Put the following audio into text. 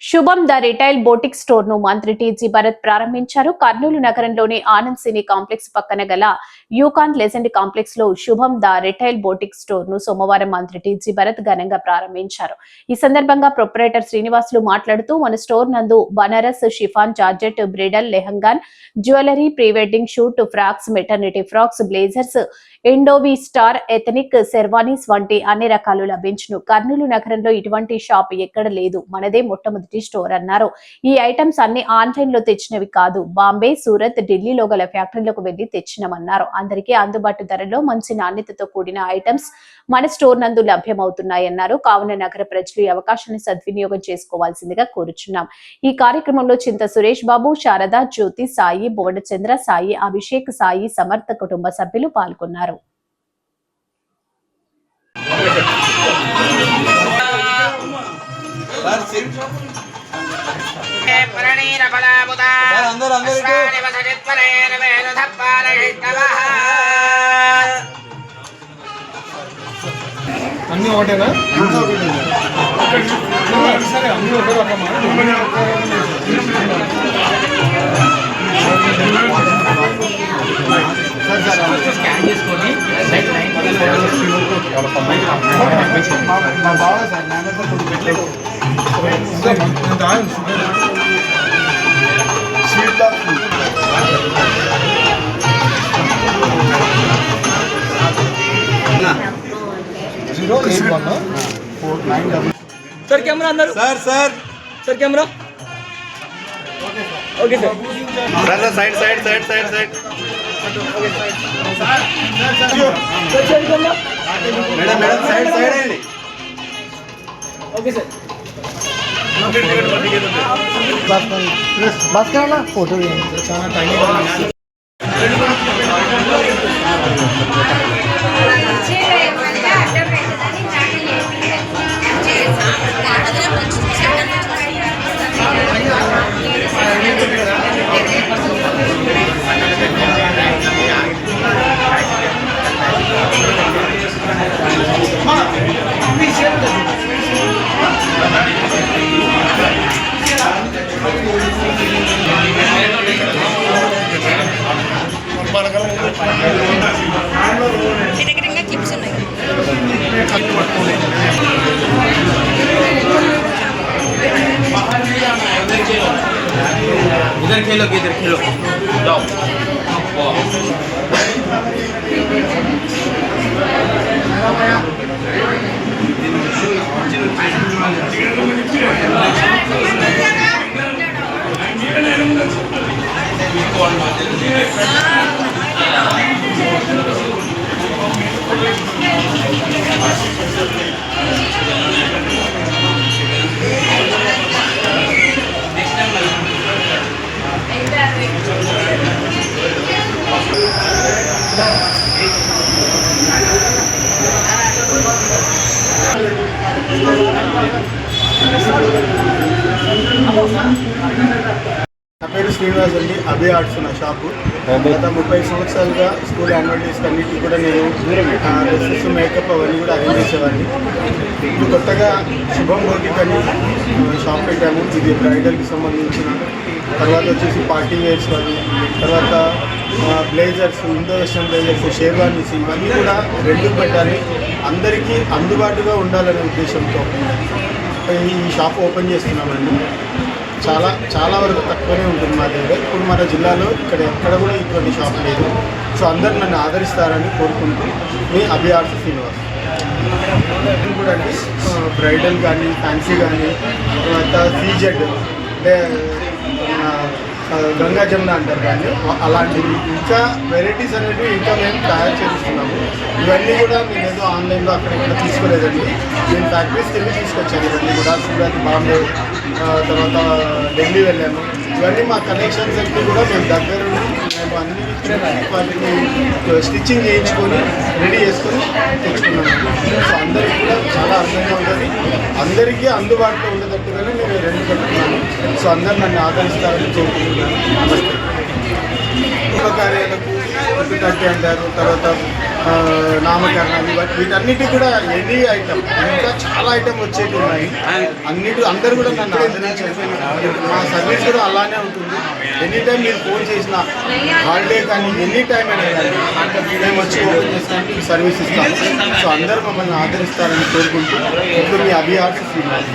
శుభం the retail boutique store ను మంత్రి టీజీ భరత్ ప్రారంభించారు. కర్నూలు నగరంలోని ఆనంద్ సినీ కాంప్లెక్స్ పక్కన గల యూకాన్ లెజెండ్ కాంప్లెక్స్ లో శుభం ద రిటైల్ బోటిక్ స్టోర్ ను సోమవారం మంత్రి టీజీ భరత్ ఘనంగా ప్రారంభించారు. ఈ సందర్భంగా ప్రొప్రైటర్ శ్రీనివాసులు మాట్లాడుతూ మన స్టోర్ నందు బనారస్, షిఫాన్, జార్జెట్, బ్రిడల్, లెహంగాన్, jewellery, pre wedding shoot, frocks, maternity frocks, blazers, ఇండోవి స్టార్, ఎథనిక్, శెర్వానీస్ వంటి అన్ని రకాలు లభించును. కర్నూలు నగరంలో ఇటువంటి షాప్ ఎక్కడ లేదు, మనదే మొట్టమొదటి స్టోర్ అన్నారు. ఈ ఐటమ్స్ అన్ని ఆన్లైన్ లో తెచ్చినవి కాదు, బాంబే, సూరత్, ఢిల్లీలో గల ఫ్యాక్టరీలకు వెళ్లి తెచ్చినమన్నారు. అందరికీ అందుబాటు ధరలో మంచి నాణ్యతతో కూడిన ఐటమ్స్ మన స్టోర్ నందు లభ్యమవుతున్నాయన్నారు. కావున నగర ప్రజలు ఈ అవకాశాన్ని సద్వినియోగం చేసుకోవాల్సిందిగా కోరుచున్నాం. ఈ కార్యక్రమంలో చింత సురేష్ బాబు, శారద, జ్యోతి, సాయి, భువనచంద్ర, సాయి అభిషేక్, సాయి సమర్థ కుటుంబ సభ్యులు పాల్గొన్నారు. అన్నీ ఒకటేనా? సరే, అన్నీ ఒకే రకమా? స్కాన్ చేసుకొని सर कैमरा अंदर sir sir sir camera okay sir sir side side side side side madam madam side side है ओके सर बस करना फोटो చాలా టైం इधर खेलो इधर खेलो जाओ నా పేరు శ్రీనివాస్ అండి. అభి ఆర్ట్స్ నా షాపు. గత 30 సంవత్సరాలుగా స్కూల్ యాన్యువల్ డేస్కి అన్నిటికీ కూడా నేను డ్రెస్సెస్, మేకప్ అవన్నీ కూడా అరేంజ్ చేసేవాడిని. ఇప్పుడు కొత్తగా శుభం బోటిక్ అని షాప్ పెట్టాము. ఇది బ్రైడల్కి సంబంధించిన, తర్వాత వచ్చేసి పార్టీ వేర్స్ కానీ, తర్వాత blazers, Indo western blazers, sherwanis ఇవన్నీ కూడా రెండుకు పెట్టాలి, అందరికీ అందుబాటుగా ఉండాలనే ఉద్దేశంతో ఈ షాప్ ఓపెన్ చేస్తున్నామండి. చాలా వరకు తక్కువనే ఉంటుంది మా దగ్గర. ఇప్పుడు మన జిల్లాలో ఇక్కడ ఎక్కడ కూడా ఇటువంటి షాప్ లేదు. సో అందరు నన్ను ఆదరిస్తారని కోరుకుంటూ మీ అభి ఆర్ట్స్ శ్రీనివాస్. కూడా అండి బ్రైడల్ కానీ, ఫ్యాన్సీ కానీ, తర్వాత సీజెడ్ అంటే గంగా జమున అంటారు కానీ అలాంటివి ఇంకా వెరైటీస్ అనేవి ఇంకా మేము తయారు చేస్తున్నాము. ఇవన్నీ కూడా నేను ఏదో ఆన్లైన్లో అక్కడ తీసుకోలేదండి. నేను ఫ్యాక్టరీస్కి వెళ్ళి తీసుకొచ్చాను. ఇవన్నీ కూడా సూరత్, బాంబే, తర్వాత ఢిల్లీ వెళ్ళాము. ఇవన్నీ మా కలెక్షన్స్ అన్నీ కూడా మేము దగ్గర మేము అన్ని వాటిని స్టిచ్చింగ్ చేయించుకొని రెడీ చేసుకొని తెచ్చుకున్నాము. సో అందరికీ కూడా చాలా అందంగా ఉంటుంది, అందరికీ అందుబాటులో ఉండేటట్టుగానే నేను రెండు పెట్టుకున్నాను. సో అందరు నన్ను ఆదరిస్తారని కోరుకుంటున్నాను. నమస్తే. శుభకార్యాలకు ఉప్పు కట్టి అంటారు, తర్వాత నామకరణాలు, వీటన్నిటి కూడా ఎనీ ఐటమ్ ఇంకా చాలా ఐటమ్ వచ్చేవి ఉన్నాయి. అందరూ కూడా నన్ను ఆదరించారు. మా సర్వీస్ కూడా అలానే ఉంటుంది. ఎనీ టైం మీరు ఫోన్ చేసిన హాలిడే కానీ ఎనీ టైం అయినా కానీ మేము వచ్చి ఓపెన్ చేసినట్టు సర్వీస్ ఇస్తాము. సో అందరూ మమ్మల్ని ఆదరిస్తారని కోరుకుంటూ ఇప్పుడు మీ అభి ఆర్ట్స్ శ్రీనివాస్.